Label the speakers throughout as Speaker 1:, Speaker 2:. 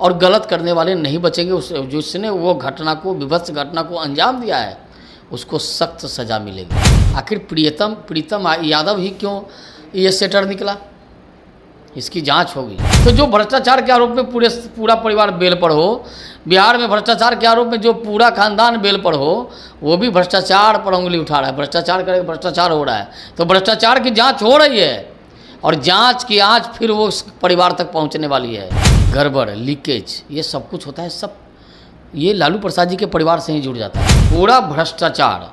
Speaker 1: और गलत करने वाले नहीं बचेंगे। उस जिसने वो घटना को, विभत्स घटना को अंजाम दिया है, उसको सख्त सज़ा मिलेगी। आखिर प्रीतम यादव ही क्यों ये सेटर निकला, इसकी जांच होगी। तो जो भ्रष्टाचार के आरोप में पूरा परिवार बेल पर हो, बिहार में भ्रष्टाचार के आरोप में जो पूरा खानदान बेल पर हो, वो भी भ्रष्टाचार पर उंगली उठा रहा है। भ्रष्टाचार करेगा, भ्रष्टाचार हो रहा है, तो भ्रष्टाचार की जांच हो रही है और जांच की आंच फिर वो परिवार तक पहुंचने वाली है। गड़बड़, लीकेज, ये सब कुछ होता है, सब ये लालू प्रसाद जी के परिवार से ही जुड़ जाता है। पूरा भ्रष्टाचार,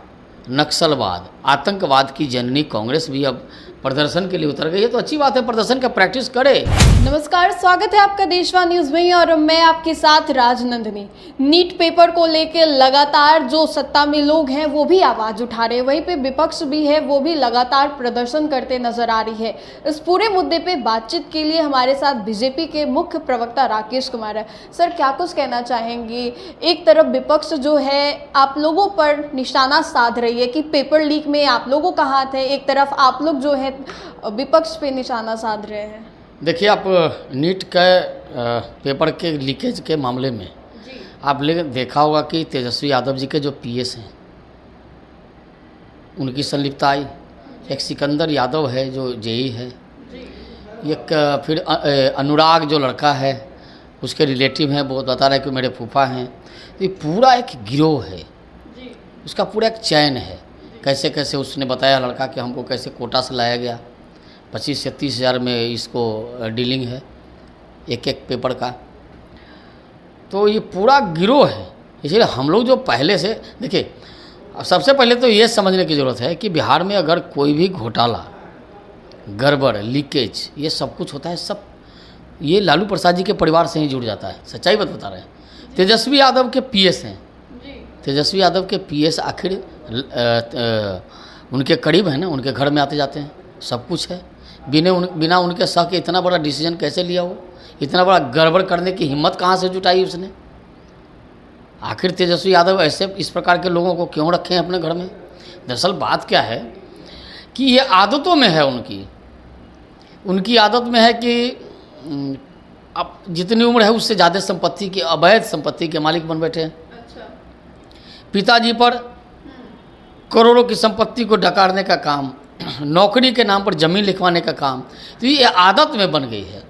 Speaker 1: नक्सलवाद, आतंकवाद की जननी कांग्रेस भी अब प्रदर्शन के लिए उतर गई है। तो अच्छी बात है, प्रदर्शन का प्रैक्टिस करे।
Speaker 2: नमस्कार, स्वागत है आपका देशवा न्यूज में और मैं आपके साथ राजनंदिनी। नीट पेपर को लेकर लगातार जो सत्ता में लोग हैं वो भी आवाज उठा रहे हैं, वहीं पे विपक्ष भी है, वो भी लगातार प्रदर्शन करते नजर आ रही है। इस पूरे मुद्दे पे बातचीत के लिए हमारे साथ बीजेपी के मुख्य प्रवक्ता राकेश कुमार है। सर, क्या कुछ कहना चाहेंगे? एक तरफ विपक्ष जो है आप लोगों पर निशाना साध रही है कि पेपर लीक में आप लोगों का हाथ है, एक तरफ आप लोग जो है विपक्ष पे निशाना साध रहे हैं।
Speaker 1: देखिए, आप नीट के पेपर के लीकेज के मामले में आप देखा होगा कि तेजस्वी यादव जी के जो पीएस हैं उनकी संलिप्तता आई। एक सिकंदर यादव है जो जेई है, एक फिर अनुराग जो लड़का है उसके रिलेटिव हैं, वो बता रहे हैं कि मेरे फूफा हैं। तो ये पूरा एक गिरोह है, उसका पूरा एक चैन है। कैसे कैसे उसने बताया लड़का कि हमको कैसे कोटा से लाया गया, 25 से 30 हज़ार में इसको डीलिंग है एक एक पेपर का। तो ये पूरा गिरोह है। इसलिए हम लोग जो पहले से देखिए, सबसे पहले तो ये समझने की ज़रूरत है कि बिहार में अगर कोई भी घोटाला, गड़बड़, लीकेज, ये सब कुछ होता है, सब ये लालू प्रसाद जी के परिवार से ही जुड़ जाता है। सच्चाई बात बता रहे हैं। तेजस्वी यादव के पीएस हैं, तेजस्वी यादव के पीएस आखिर उनके करीब है ना, उनके घर में आते जाते हैं, सब कुछ है। बिना उनके शक के इतना बड़ा डिसीजन कैसे लिया? वो इतना बड़ा गड़बड़ करने की हिम्मत कहाँ से जुटाई उसने? आखिर तेजस्वी यादव ऐसे इस प्रकार के लोगों को क्यों रखे हैं अपने घर में? दरअसल बात क्या है कि ये आदतों में है, उनकी आदत में है कि अब जितनी उम्र है उससे ज़्यादा संपत्ति की, अवैध संपत्ति के मालिक बन बैठे हैं। पिताजी पर करोड़ों की संपत्ति को डकारने का काम, नौकरी के नाम पर ज़मीन लिखवाने का काम, तो ये आदत में बन गई है।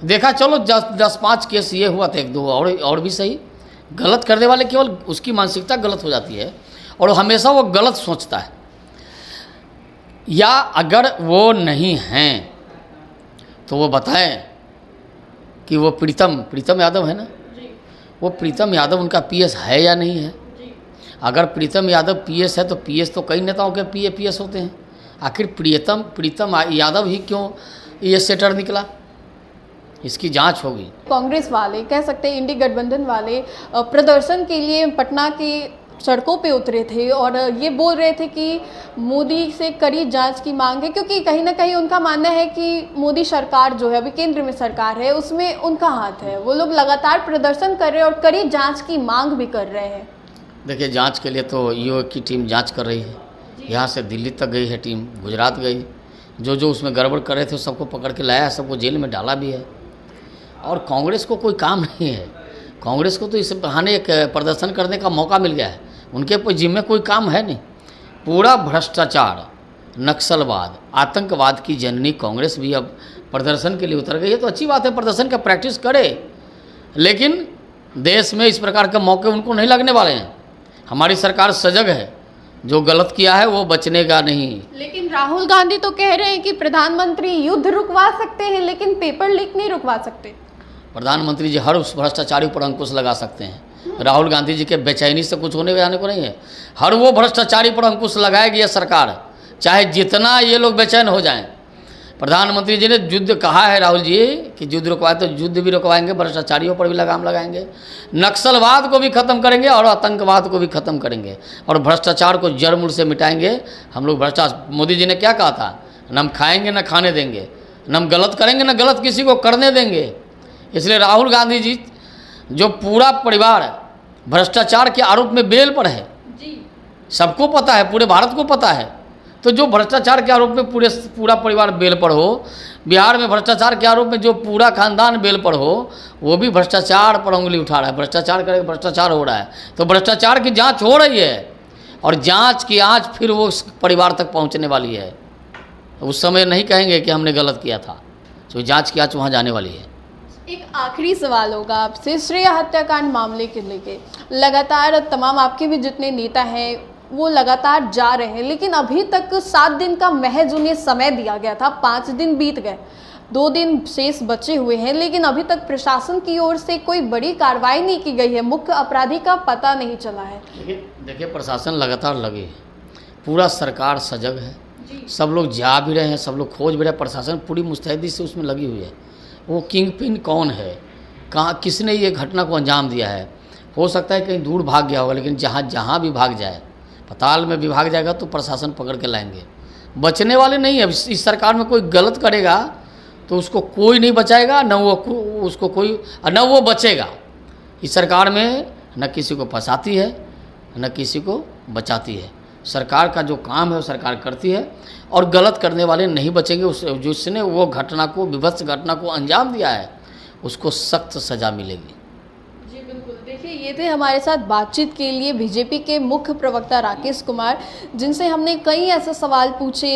Speaker 1: देखा चलो 10-5 केस ये हुआ था, 1-2 और भी सही। गलत करने वाले केवल उसकी मानसिकता गलत हो जाती है और हमेशा वो गलत सोचता है। या अगर वो नहीं हैं तो वो बताएं कि वो प्रीतम यादव है ना, वो प्रीतम यादव उनका पीएस है या नहीं है। अगर प्रीतम यादव पीएस है तो पीएस तो कई नेताओं के पीएस होते हैं। आखिर प्रीतम यादव ही क्यों ये सेटर निकला, इसकी जांच होगी।
Speaker 2: कांग्रेस वाले, कह सकते हैं इंडी गठबंधन वाले, प्रदर्शन के लिए पटना की सड़कों पे उतरे थे और ये बोल रहे थे कि मोदी से कड़ी जांच की मांग है, क्योंकि कहीं ना कहीं उनका मानना है कि मोदी सरकार जो है, अभी केंद्र में सरकार है, उसमें उनका हाथ है। वो लोग लगातार प्रदर्शन कर रहे हैं और कड़ी जांच की मांग भी कर रहे हैं।
Speaker 1: देखिए, जांच के लिए तो ईओ की टीम जांच कर रही है। यहाँ से दिल्ली तक गई है टीम, गुजरात गई, जो उसमें गड़बड़ कर रहे थे सबको पकड़ के लाया है, सबको जेल में डाला भी है। और कांग्रेस को कोई काम नहीं है, कांग्रेस को तो इस बहाने एक प्रदर्शन करने का मौका मिल गया है, उनके जिम्मे कोई काम है नहीं। पूरा भ्रष्टाचार, नक्सलवाद, आतंकवाद की जननी कांग्रेस भी अब प्रदर्शन के लिए उतर गई है। तो अच्छी बात है, प्रदर्शन का प्रैक्टिस करे, लेकिन देश में इस प्रकार के मौके उनको नहीं लगने वाले हैं। हमारी सरकार सजग है, जो गलत किया है वो बचने का नहीं।
Speaker 2: लेकिन राहुल गांधी तो कह रहे हैं कि प्रधानमंत्री युद्ध रुकवा सकते हैं लेकिन पेपर लीक नहीं रुकवा सकते।
Speaker 1: प्रधानमंत्री जी हर उस भ्रष्टाचारी पर अंकुश लगा सकते हैं। राहुल गांधी जी के बेचैनी से कुछ होने जाने को नहीं है। हर वो भ्रष्टाचारी पर अंकुश लगाएगी ये सरकार, चाहे जितना ये लोग बेचैन हो जाएं। प्रधानमंत्री जी ने युद्ध कहा है, राहुल जी, कि युद्ध रुकवाए तो युद्ध भी रुकवाएंगे, भ्रष्टाचारियों पर भी लगाम लगाएंगे, नक्सलवाद को भी खत्म करेंगे और आतंकवाद को भी खत्म करेंगे और भ्रष्टाचार को जड़ मूल से मिटाएंगे हम लोग। भ्रष्टाचार, मोदी जी ने क्या कहा था, न हम खाएंगे न खाने देंगे, न हम गलत करेंगे न गलत किसी को करने देंगे। इसलिए राहुल गांधी जी, जो पूरा परिवार भ्रष्टाचार के आरोप में बेल पर है, सबको पता है, पूरे भारत को पता है, तो जो भ्रष्टाचार के आरोप में पूरा परिवार बेल पर हो, बिहार में भ्रष्टाचार के आरोप में जो पूरा खानदान बेल पर हो, वो भी भ्रष्टाचार पर उंगली उठा रहा है। भ्रष्टाचार करके भ्रष्टाचार हो रहा है, तो भ्रष्टाचार की जांच हो रही है और जांच की आज फिर वो उस परिवार तक पहुंचने वाली है। उस समय नहीं कहेंगे कि हमने गलत किया था, तो जांच की आज वहाँ जाने वाली है।
Speaker 2: एक आखिरी सवाल होगा आपसे, श्रेया हत्याकांड मामले के लेके लगातार तमाम आपके भी जितने नेता हैं वो लगातार जा रहे हैं, लेकिन अभी तक 7 दिन का महज उन्हें समय दिया गया था, 5 दिन बीत गए, 2 दिन शेष बचे हुए हैं, लेकिन अभी तक प्रशासन की ओर से कोई बड़ी कार्रवाई नहीं की गई है, मुख्य अपराधी का पता नहीं चला है।
Speaker 1: देखिए प्रशासन लगातार लगे है, पूरा सरकार सजग है, सब लोग जा भी रहे हैं, सब लोग खोज भी रहे हैं, प्रशासन पूरी मुस्तैदी से उसमें लगी हुई है। वो किंग पिन कौन है, कहाँ, किसने ये घटना को अंजाम दिया है, हो सकता है कहीं दूर भाग गया होगा, लेकिन जहाँ भी भाग जाए, पताल में भी भाग जाएगा तो प्रशासन पकड़ के लाएंगे। बचने वाले नहीं है। इस सरकार में कोई गलत करेगा तो उसको कोई नहीं बचाएगा, न वो बचेगा। इस सरकार में न किसी को फंसाती है न किसी को बचाती है। सरकार का जो काम है वो सरकार करती है और गलत करने वाले नहीं बचेंगे। जिसने वो घटना को, विभत्स घटना को अंजाम दिया है, उसको सख्त सज़ा मिलेगी।
Speaker 2: जी बिल्कुल। देखिए ये थे हमारे साथ बातचीत के लिए बीजेपी के मुख्य प्रवक्ता राकेश कुमार, जिनसे हमने कई ऐसे सवाल पूछे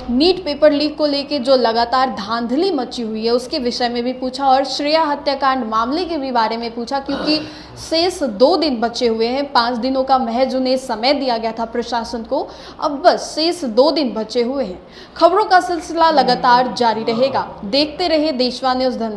Speaker 2: नीट पेपर लीक को लेके जो लगातार धांधली मची हुई है उसके विषय में भी पूछा और श्रेया हत्याकांड मामले के भी बारे में पूछा, क्योंकि शेष 2 दिन बचे हुए हैं, 5 दिनों का महज उन्हें समय दिया गया था प्रशासन को, अब बस शेष 2 दिन बचे हुए हैं। खबरों का सिलसिला लगातार जारी रहेगा, देखते रहे देशवा न्यूज़। धन्यवाद।